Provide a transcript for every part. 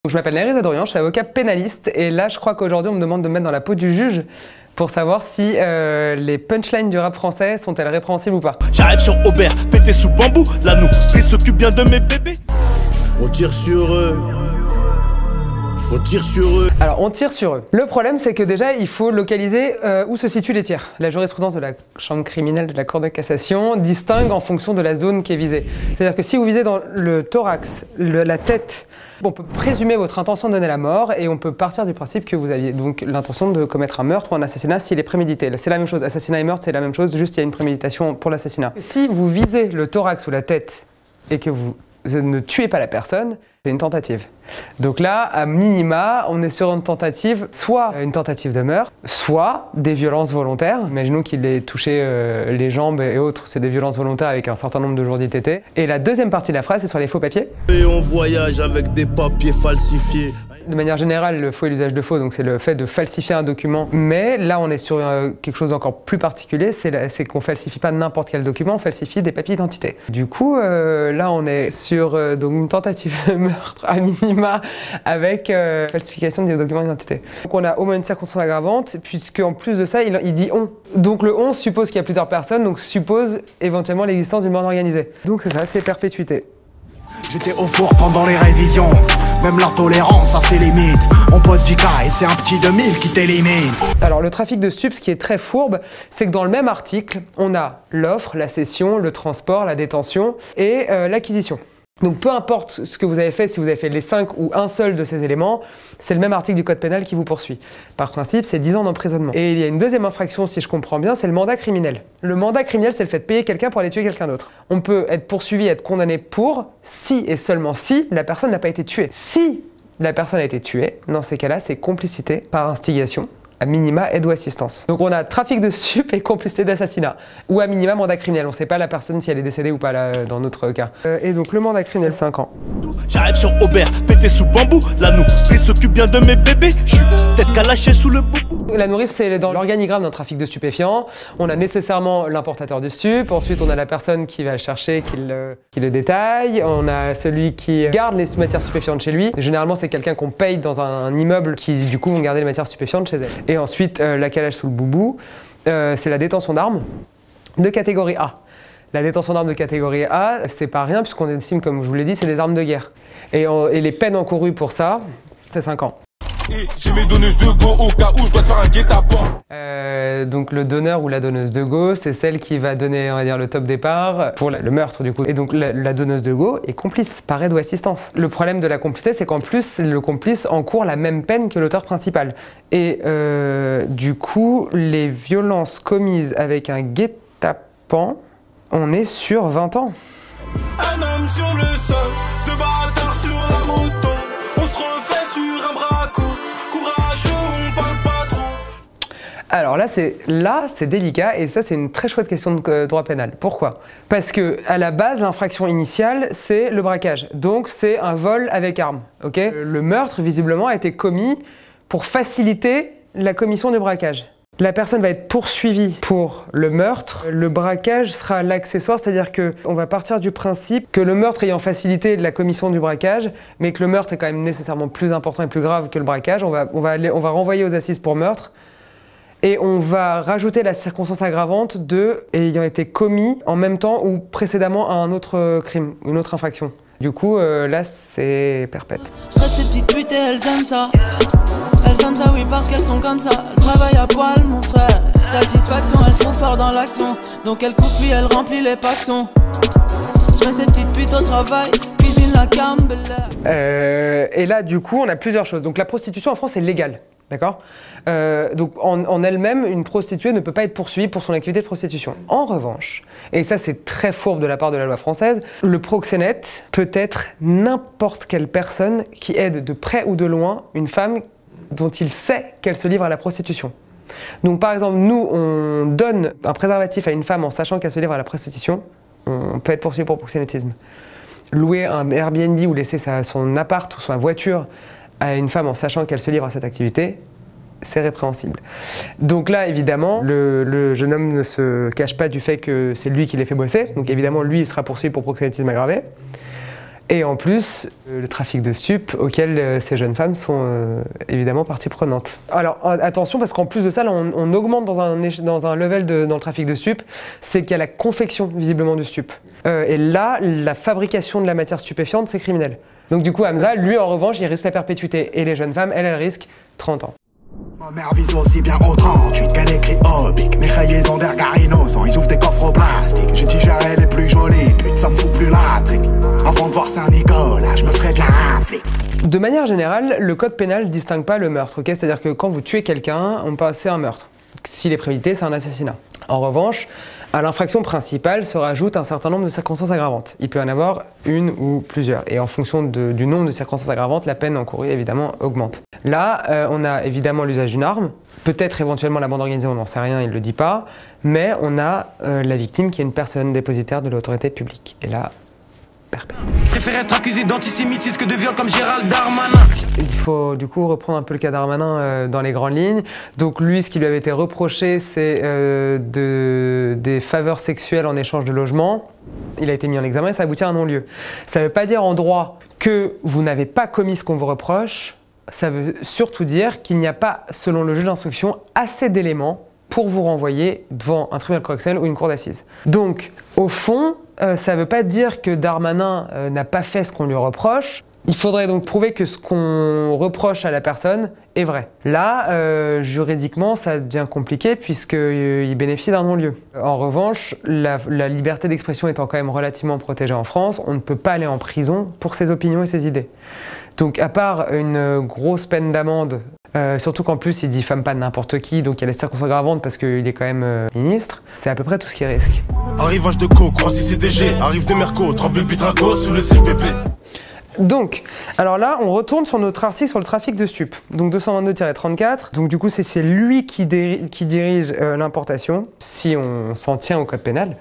Je m'appelle Nerissa Dorian, je suis avocat pénaliste et là je crois qu'aujourd'hui on me demande de me mettre dans la peau du juge pour savoir si les punchlines du rap français sont-elles répréhensibles ou pas. J'arrive sur Aubert, pété sous bambou, la nourrice s'occupe bien de mes bébés. On tire sur eux. On tire sur eux. Alors on tire sur eux. Le problème c'est que déjà il faut localiser où se situent les tirs. La jurisprudence de la chambre criminelle de la Cour de cassation distingue en fonction de la zone qui est visée. C'est-à-dire que si vous visez dans le thorax, la tête, on peut présumer votre intention de donner la mort et on peut partir du principe que vous aviez donc l'intention de commettre un meurtre ou un assassinat s'il est prémédité. C'est la même chose, assassinat et meurtre c'est la même chose, juste il y a une préméditation pour l'assassinat. Si vous visez le thorax ou la tête et que vous ne tuez pas la personne, c'est une tentative. Donc là, à minima, on est sur une tentative, soit une tentative de meurtre, soit des violences volontaires. Imaginons qu'il ait touché les jambes et autres, c'est des violences volontaires avec un certain nombre de jours d'ITT. Et la deuxième partie de la phrase, c'est sur les faux papiers. Et on voyage avec des papiers falsifiés. De manière générale, le faux et l'usage de faux, donc c'est le fait de falsifier un document. Mais là, on est sur quelque chose d'encore plus particulier, c'est qu'on falsifie pas n'importe quel document, on falsifie des papiers d'identité. Du coup, là, on est sur donc une tentative de meurtre à minima avec falsification des documents d'identité. Donc on a au moins une circonstance aggravante, puisque en plus de ça, il dit on. Donc le on suppose qu'il y a plusieurs personnes, donc suppose éventuellement l'existence d'une bande organisée. Donc c'est ça, c'est perpétuité. J'étais au four pendant les révisions, même l'intolérance a ses limites. On pose du cas et c'est un petit 2000 qui t'élimine. Alors le trafic de stupes, ce qui est très fourbe, c'est que dans le même article, on a l'offre, la cession, le transport, la détention et l'acquisition. Donc peu importe ce que vous avez fait, si vous avez fait les 5 ou un seul de ces éléments, c'est le même article du code pénal qui vous poursuit. Par principe, c'est 10 ans d'emprisonnement. Et il y a une deuxième infraction, si je comprends bien, c'est le mandat criminel. Le mandat criminel, c'est le fait de payer quelqu'un pour aller tuer quelqu'un d'autre. On peut être poursuivi, être condamné pour si et seulement si la personne n'a pas été tuée. Si la personne a été tuée, dans ces cas-là, c'est complicité par instigation. À minima, aide ou assistance. Donc on a trafic de stupes et complicité d'assassinat. Ou à minima, mandat criminel. On ne sait pas la personne si elle est décédée ou pas là, dans notre cas. Et donc le mandat criminel, 5 ans. J'arrive sur Aubert, pété sous bambou, la nourrice s'occupe bien de mes bébés. Je suis peut-être qu'à lâcher sous le boubou. La nourrice, c'est dans l'organigramme d'un trafic de stupéfiants. On a nécessairement l'importateur de stupes. Ensuite, on a la personne qui va le chercher, qui le détaille. On a celui qui garde les matières stupéfiantes chez lui. Généralement, c'est quelqu'un qu'on paye dans un immeuble qui, du coup, vont garder les matières stupéfiantes chez elle. Et ensuite, la calage sous le boubou, c'est la détention d'armes de catégorie A. La détention d'armes de catégorie A, c'est pas rien, puisqu'on estime, comme je vous l'ai dit, c'est des armes de guerre. Et les peines encourues pour ça, c'est 5 ans. J'ai mes donneuses de go au cas où je dois te faire un guet-apens. Donc le donneur ou la donneuse de go, c'est celle qui va donner, on va dire, le top départ pour le meurtre du coup. Et donc la donneuse de go est complice par aide ou assistance. Le problème de la complicité, c'est qu'en plus, le complice encourt la même peine que l'auteur principal. Et du coup, les violences commises avec un guet-apens, on est sur 20 ans. Un homme sur le sol, deux bâtards sur la moto. On se refait sur un braco. Courageux, on parle pas trop. Alors là, c'est délicat et ça, c'est une très chouette question de droit pénal. Pourquoi? Parce que à la base, l'infraction initiale, c'est le braquage. Donc, c'est un vol avec arme. Okay, le meurtre, visiblement, a été commis pour faciliter la commission du braquage. La personne va être poursuivie pour le meurtre. Le braquage sera l'accessoire, c'est-à-dire qu'on va partir du principe que le meurtre ayant facilité la commission du braquage, mais que le meurtre est quand même nécessairement plus important et plus grave que le braquage, on va renvoyer aux assises pour meurtre. Et on va rajouter la circonstance aggravante de ayant été commis en même temps ou précédemment à un autre crime, une autre infraction. Du coup, là, c'est perpète. Je traite ces petites putes et elles aiment ça. Elles aiment ça, oui, parce qu'elles sont comme ça. Elles travaillent à poil, mon frère. Satisfaction, elles sont fortes dans l'action. Donc elles coupent puis elles remplissent les pactions. Je mets ces petites putes au travail. Cuisine la Campbell. Et là, du coup, on a plusieurs choses. Donc la prostitution en France est légale. D'accord? Donc en elle-même, une prostituée ne peut pas être poursuivie pour son activité de prostitution. En revanche, et ça c'est très fourbe de la part de la loi française, le proxénète peut être n'importe quelle personne qui aide de près ou de loin une femme dont il sait qu'elle se livre à la prostitution. Donc par exemple, nous, on donne un préservatif à une femme en sachant qu'elle se livre à la prostitution, on peut être poursuivi pour proxénétisme. Louer un Airbnb ou laisser son appart ou sa voiture à une femme en sachant qu'elle se livre à cette activité, c'est répréhensible. Donc là, évidemment, le jeune homme ne se cache pas du fait que c'est lui qui les fait bosser. Donc évidemment, lui, il sera poursuivi pour proxénétisme aggravé. Et en plus, le trafic de stupes auquel ces jeunes femmes sont évidemment partie prenante. Alors attention, parce qu'en plus de ça, là, on augmente dans un level dans le trafic de stupes, c'est qu'il y a la confection visiblement du stup. Et là, la fabrication de la matière stupéfiante, c'est criminel. Donc du coup, Hamza, lui en revanche, il risque la perpétuité. Et les jeunes femmes, elles risquent 30 ans. Ma mère vise aussi bien au 38 qu'elle écrit Obic. Mes cahiers ont des regards innocents, ils ouvrent des coffres au plastique. Je digérais les plus jolies, pute, ça me fout plus la trique. Avant de voir Saint-Nicolas, je me ferais bien un flic. De manière générale, le code pénal ne distingue pas le meurtre, ok? C'est-à-dire que quand vous tuez quelqu'un, on passe à un meurtre. S'il est prémédité, c'est un assassinat. En revanche, à l'infraction principale se rajoute un certain nombre de circonstances aggravantes. Il peut y en avoir une ou plusieurs. Et en fonction du nombre de circonstances aggravantes, la peine encourue évidemment augmente. Là, on a évidemment l'usage d'une arme, peut-être éventuellement la bande organisée, on n'en sait rien, il ne le dit pas, mais on a la victime qui est une personne dépositaire de l'autorité publique. Et là, perpétuel. Je préfère être accusé d'antisémitisme que de viol comme Gérald Darmanin. Il faut du coup reprendre un peu le cas Darmanin dans les grandes lignes. Donc lui, ce qui lui avait été reproché, c'est des faveurs sexuelles en échange de logement. Il a été mis en examen et ça aboutit à un non-lieu. Ça ne veut pas dire en droit que vous n'avez pas commis ce qu'on vous reproche. Ça veut surtout dire qu'il n'y a pas, selon le juge d'instruction, assez d'éléments pour vous renvoyer devant un tribunal correctionnel ou une cour d'assises. Donc, au fond, ça ne veut pas dire que Darmanin n'a pas fait ce qu'on lui reproche. Il faudrait donc prouver que ce qu'on reproche à la personne est vrai. Là, juridiquement, ça devient compliqué puisqu'il bénéficie d'un non-lieu. En revanche, la liberté d'expression étant quand même relativement protégée en France, on ne peut pas aller en prison pour ses opinions et ses idées. Donc à part une grosse peine d'amende, surtout qu'en plus il diffame pas n'importe qui, donc il y a les circonstances aggravantes parce qu'il est quand même ministre, c'est à peu près tout ce qu'il risque. Arrivage de Co, croissy CDG, arrive de Merco, trempe Pitraco sous le CPP. Donc, alors là, on retourne sur notre article sur le trafic de stupes. Donc 222-34. Donc du coup, c'est lui qui dirige l'importation, si on s'en tient au code pénal.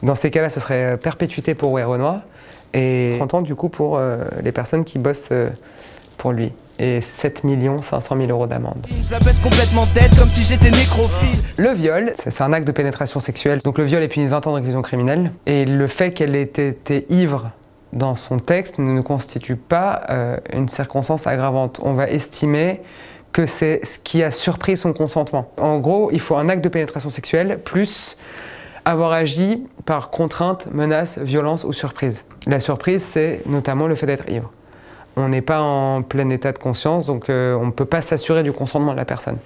Dans ces cas-là, ce serait perpétuité pour Rouet Renoir et 30 ans du coup pour les personnes qui bossent pour lui. Et 7 500 000 € d'amende. Je la baisse complètement tête comme si j'étais nécrophile. Le viol, c'est un acte de pénétration sexuelle. Donc le viol est puni de 20 ans de réclusion criminelle. Et le fait qu'elle ait été ivre dans son texte ne constitue pas une circonstance aggravante. On va estimer que c'est ce qui a surpris son consentement. En gros, il faut un acte de pénétration sexuelle plus avoir agi par contrainte, menace, violence ou surprise. La surprise, c'est notamment le fait d'être ivre. On n'est pas en plein état de conscience, donc on ne peut pas s'assurer du consentement de la personne.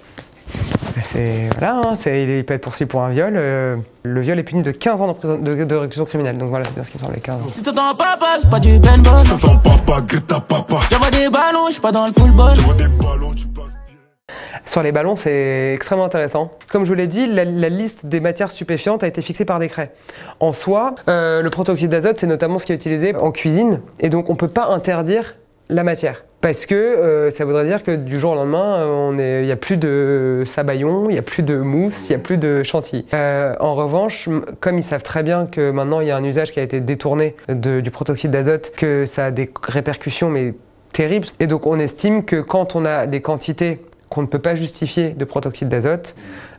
Voilà, hein, il peut être poursuivi pour un viol. Le viol est puni de 15 ans de réclusion criminelle. Donc voilà, c'est bien ce qui me semblait, 15 ans. Si t'entends papa, c'est pas du paintball. Si t'entends papa, grille ta papa. J'envoie des ballons, j'suis pas dans le football. J'envoie des ballons, tu passes bien. Sur les ballons, c'est extrêmement intéressant. Comme je vous l'ai dit, la liste des matières stupéfiantes a été fixée par décret. En soi, le protoxyde d'azote, c'est notamment ce qui est utilisé en cuisine. Et donc, on ne peut pas interdire la matière. Parce que ça voudrait dire que du jour au lendemain, il n'y a plus de sabayon, il n'y a plus de mousse, il n'y a plus de chantilly. En revanche, comme ils savent très bien que maintenant il y a un usage qui a été détourné du protoxyde d'azote, que ça a des répercussions mais terribles, et donc on estime que quand on a des quantités qu'on ne peut pas justifier de protoxyde d'azote,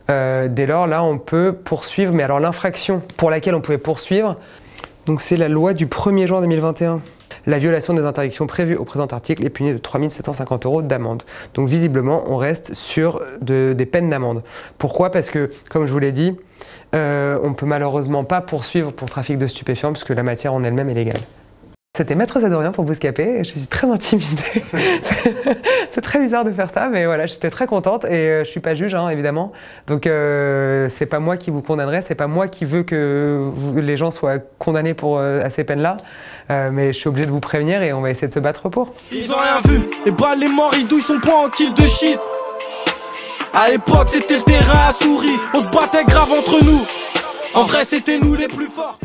dès lors là on peut poursuivre, mais alors l'infraction pour laquelle on pouvait poursuivre, donc c'est la loi du 1er juin 2021. La violation des interdictions prévues au présent article est punie de 3 750 € d'amende. Donc visiblement, on reste sur des peines d'amende. Pourquoi? Parce que, comme je vous l'ai dit, on ne peut malheureusement pas poursuivre pour trafic de stupéfiants puisque la matière en elle-même est légale. C'était Maître Zadorien pour Bouscapé, je suis très intimidée. C'est très bizarre de faire ça, mais voilà, j'étais très contente et je suis pas juge, hein, évidemment. Donc c'est pas moi qui vous condamnerai, c'est pas moi qui veux que les gens soient condamnés à ces peines-là, mais je suis obligé de vous prévenir et on va essayer de se battre pour. Ils ont rien vu, les balles, les morts, ils douillent son poing en kill de shit. À l'époque, c'était le terrain à souris, on se battait grave entre nous. En vrai, c'était nous les plus forts.